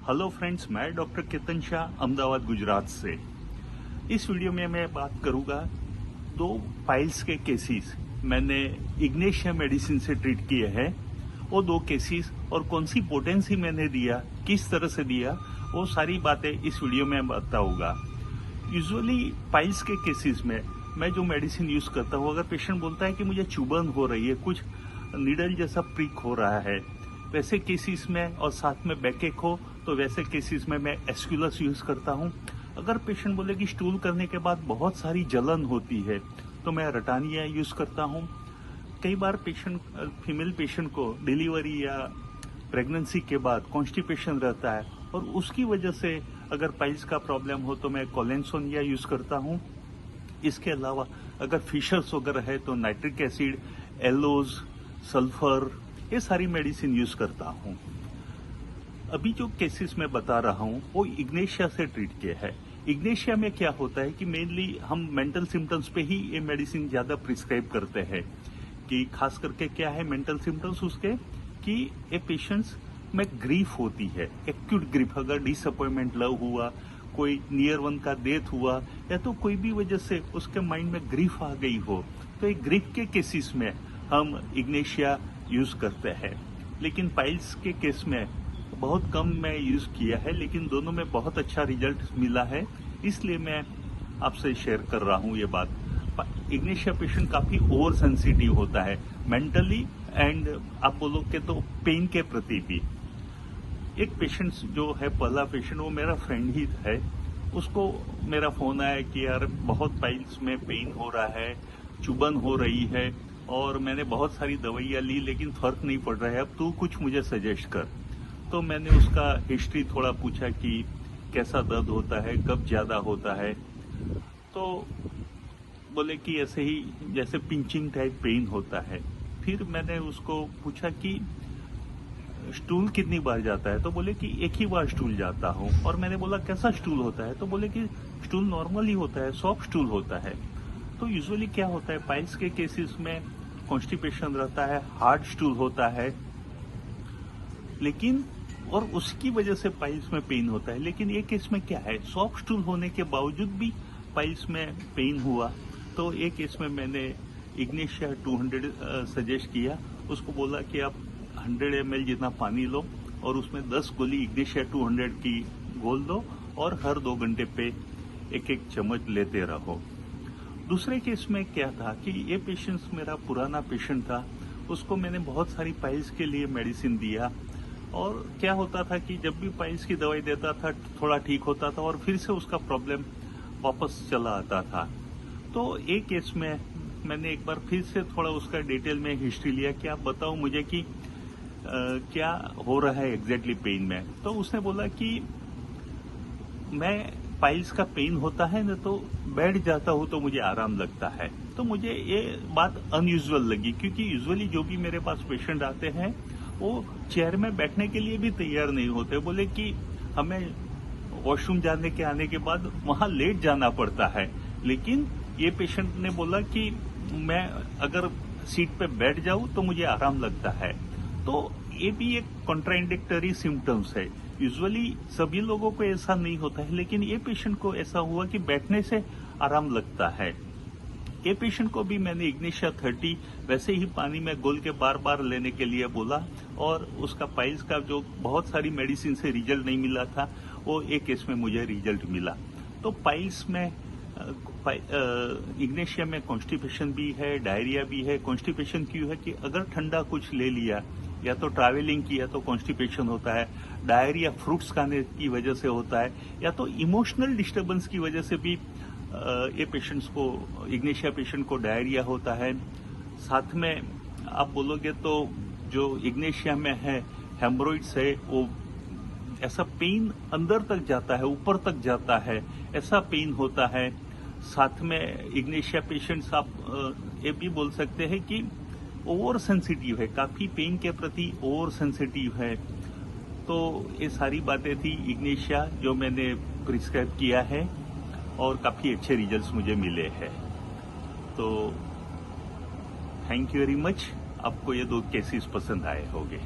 Hello friends, मैं doctor Ketan Shah Ahmedabad Gujarat से। इस वीडियो में मैं बात करूंगा दो पाइल्स के केसेस मैंने इग्नेशिया मेडिसिन से ट्रीट किए हैं। वो दो केसेस और कौन सी पोटेंसी मैंने दिया, किस तरह से दिया, वो सारी बातें इस वीडियो में बताऊंगा। यूजुअली पाइल्स के केसेस में मैं जो मेडिसिन यूज करता हूँ, अगर पेशेंट बोलता है कि मुझे चुभन हो रही है, कुछ नीडल जैसा प्रिक हो रहा है, वैसे केसेस में, और साथ में बैकएक हो तो वैसे केसेस में मैं एस्क्यूलस यूज करता हूँ। अगर पेशेंट बोले कि स्टूल करने के बाद बहुत सारी जलन होती है तो मैं रटानिया यूज करता हूँ। कई बार फीमेल पेशेंट को डिलीवरी या प्रेगनेंसी के बाद कॉन्स्टिपेशन रहता है और उसकी वजह से अगर पाइल्स का प्रॉब्लम हो तो मैं कोलेंसोनिया यूज करता हूँ। इसके अलावा अगर फिशर्स वगैरह है तो नाइट्रिक एसिड, एलोज, सल्फर, ये सारी मेडिसिन यूज करता हूँ। अभी जो केसेस मैं बता रहा हूँ वो इग्नेशिया से ट्रीट किए हैं। इग्नेशिया में क्या होता है कि मेनली हम मेंटल सिम्टम्स पे ही ये मेडिसिन ज्यादा प्रिस्क्राइब करते हैं। कि खास करके क्या है मेंटल सिम्टम्स उसके, कि ये पेशेंट्स में ग्रीफ होती है, एक्यूट ग्रीफ। अगर डिसअपॉइंटमेंट लव हुआ, कोई नियर वन का डेथ हुआ, या तो कोई भी वजह से उसके माइंड में ग्रीफ आ गई हो, तो एक ग्रीफ के केसेस में हम इग्नेशिया यूज करते हैं। लेकिन पाइल्स के केस में बहुत कम मैं यूज किया है, लेकिन दोनों में बहुत अच्छा रिजल्ट मिला है, इसलिए मैं आपसे शेयर कर रहा हूं ये बात। इग्नेशिया पेशेंट काफी ओवर सेंसिटिव होता है मेंटली एंड आप बोलोगे तो पेन के प्रति भी। एक पेशेंट जो है, पहला पेशेंट, वो मेरा फ्रेंड ही है। उसको मेरा फोन आया कि यार बहुत पाइल्स में पेन हो रहा है, चुभन हो रही है और मैंने बहुत सारी दवाइयां ली लेकिन फर्क नहीं पड़ रहा है, अब तू कुछ मुझे सजेस्ट कर। तो मैंने उसका हिस्ट्री थोड़ा पूछा कि कैसा दर्द होता है, कब ज्यादा होता है। तो बोले कि ऐसे ही जैसे पिंचिंग टाइप पेन होता है। फिर मैंने उसको पूछा कि स्टूल कितनी बार जाता है, तो बोले कि एक ही बार स्टूल जाता हूँ। और मैंने बोला कैसा स्टूल होता है, तो बोले कि स्टूल नॉर्मल ही होता है, सॉफ्ट स्टूल होता है। तो यूजुअली क्या होता है पाइल्स के केसेस में कॉन्स्टिपेशन रहता है, हार्ड स्टूल होता है, लेकिन और उसकी वजह से पाइल्स में पेन होता है। लेकिन ये केस में क्या है, सॉफ्ट स्टूल होने के बावजूद भी पाइल्स में पेन हुआ। तो एक केस में मैंने इग्नेशिया 200 सजेस्ट किया। उसको बोला कि आप 100 ml जितना पानी लो और उसमें 10 गोली इग्नेशिया 200 की घोल दो और हर 2 घंटे पे एक एक चम्मच लेते रहो। दूसरे केस में क्या था कि ये पेशेंट मेरा पुराना पेशेंट था, उसको मैंने बहुत सारी पाइल्स के लिए मेडिसिन दिया। और क्या होता था कि जब भी पाइल्स की दवाई देता था थोड़ा ठीक होता था और फिर से उसका प्रॉब्लम वापस चला आता था। तो एक केस में मैंने एक बार फिर से थोड़ा उसका डिटेल में हिस्ट्री लिया कि आप बताओ मुझे कि क्या हो रहा है एग्जैक्टली पेन में। तो उसने बोला कि मैं पाइल्स का पेन होता है ना तो बैठ जाता हूँ तो मुझे आराम लगता है। तो मुझे ये बात अनयूजुअल लगी, क्योंकि यूजुअली जो भी मेरे पास पेशेंट आते हैं वो चेयर में बैठने के लिए भी तैयार नहीं होते। बोले कि हमें वॉशरूम जाने के आने के बाद वहां लेट जाना पड़ता है, लेकिन ये पेशेंट ने बोला कि मैं अगर सीट पे बैठ जाऊं तो मुझे आराम लगता है। तो ये भी एक कॉन्ट्राइंडिक्टरी सिम्टम्स है। यूजुअली सभी लोगों को ऐसा नहीं होता है, लेकिन ये पेशेंट को ऐसा हुआ कि बैठने से आराम लगता है। ये पेशेंट को भी मैंने इग्नेशिया 30 वैसे ही पानी में घोल के बार बार लेने के लिए बोला, और उसका पाइल्स का जो बहुत सारी मेडिसिन से रिजल्ट नहीं मिला था, वो एक केस में मुझे रिजल्ट मिला। तो पाइल्स में इग्नेशिया में कॉन्स्टिपेशन भी है, डायरिया भी है। कॉन्स्टिपेशन क्यों है कि अगर ठंडा कुछ ले लिया या तो ट्रैवलिंग किया तो कॉन्स्टिपेशन होता है। डायरिया फ्रूट्स खाने की वजह से होता है, या तो इमोशनल डिस्टर्बेंस की वजह से भी ये पेशेंट्स को, इग्नेशिया पेशेंट को डायरिया होता है। साथ में आप बोलोगे तो जो इग्नेशिया में है हेमरोइड्स है, वो ऐसा पेन अंदर तक जाता है, ऊपर तक जाता है, ऐसा पेन होता है। साथ में इग्नेशिया पेशेंट्स आप ये भी बोल सकते हैं कि ओवर सेंसिटिव है, काफी पेन के प्रति ओवर सेंसिटिव है। तो ये सारी बातें थी इग्नेशिया जो मैंने प्रिस्क्राइब किया है और काफी अच्छे रिजल्ट्स मुझे मिले हैं। तो थैंक यू वेरी मच। आपको ये 2 केसेस पसंद आए होंगे।